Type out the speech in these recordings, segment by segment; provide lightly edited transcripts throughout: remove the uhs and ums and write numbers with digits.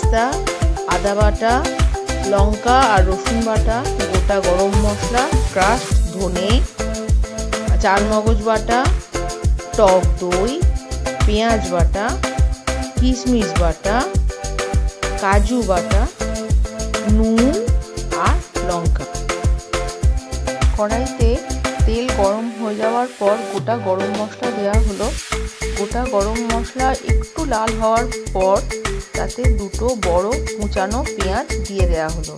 বেরেস্তা, আদা বাটা, লঙ্কা আর রসুন বাটা, গোটা গরম মশলা, ক্রাশ ধনে, চারমগজ বাটা, টক দই, পেঁয়াজ বাটা, কিশমিশ বাটা, কাজু বাটা, নুন আর লঙ্কা। কড়াইতে তেল গরম হয়ে যাওয়ার পর গোটা গরম মশলা দেওয়া হলো। গোটা গরম মশলা একটু লাল হওয়ার পর তাতে দুটো বড় কুচানো পেঁয়াজ দিয়ে দেওয়া হলো।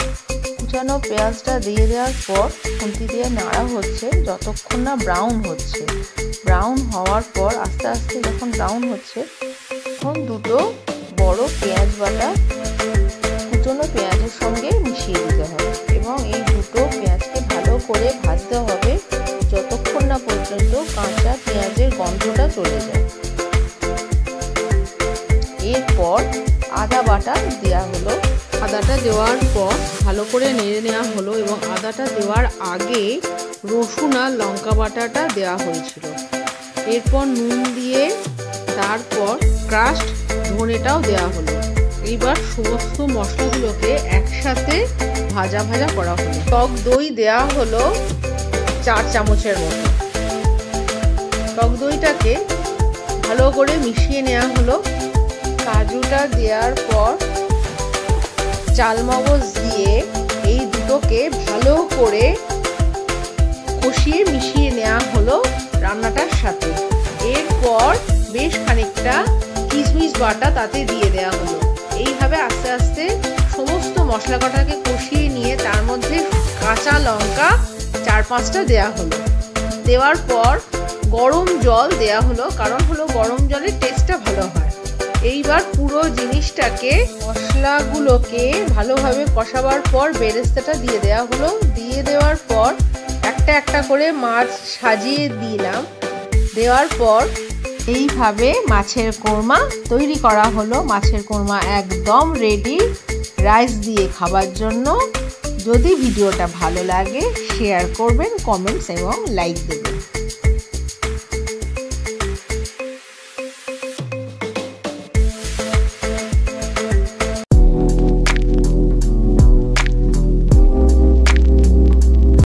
কুচানো পেঁয়াজটা দিয়ে দেওয়ার পর খুন্তি দিয়ে নাড়া হচ্ছে যতক্ষণ না ব্রাউন হচ্ছে। ব্রাউন হওয়ার পর আস্তে আস্তে যখন ব্রাউন হচ্ছে তখন দুটো বড় পেঁয়াজ বাটা কুচনো পেঁয়াজের সঙ্গে মিশিয়ে দিতে হবে এবং এই দুটো পেঁয়াজকে ভালো করে ভাজতে হবে যতক্ষণ না পর্যন্ত কাঁচা পেঁয়াজের গন্ধটা চলে যায়। এরপর আদা বাটা দেওয়া হলো। আদাটা দেওয়ার পর ভালো করে নেড়ে নেওয়া হলো এবং আদাটা দেওয়ার আগে রসুন আর লঙ্কা বাটাটা দেওয়া হয়েছিল। এরপর নুন দিয়ে তারপর ক্রাশড ধনেটাও দেওয়া হলো। এইবার সমস্ত মশলাগুলোকে একসাথে ভাজা ভাজা করা হলো। টক দই দেওয়া হলো 4 চামচের মতো। টক দইটাকে ভালো করে মিশিয়ে নেওয়া হলো। কাজুটা দেওয়ার পর চালমগজ দিয়ে এই দুটোকে ভালো করে কষিয়ে মিশিয়ে নেওয়া হলো রান্নাটার সাথে। এরপর বেশ খানিকটা কিশমিশ বাটা তাতে দিয়ে দেওয়া হলো। এইভাবে আস্তে আস্তে সমস্ত মশলা কটাকে কষিয়ে নিয়ে তার মধ্যে কাঁচা লঙ্কা 4-5টা দেওয়া হলো। দেওয়ার পর গরম জল দেওয়া হলো, কারণ হলো গরম জলের টেস্টটা ভালো হয়। এইবার পুরো জিনিসটাকে মশলাগুলোকে ভালোভাবে কষাবার পর বেরেস্তাটা দিয়ে দেওয়া হলো। দিয়ে দেওয়ার পর একটা একটা করে মাছ সাজিয়ে দিলাম। দেওয়ার পর এইভাবে মাছের কোরমা তৈরি করা হলো। মাছের কোরমা একদম রেডি রাইস দিয়ে খাবার জন্য। যদি ভিডিওটা ভালো লাগে শেয়ার করবেন, কমেন্টস এবং লাইক দেবেন।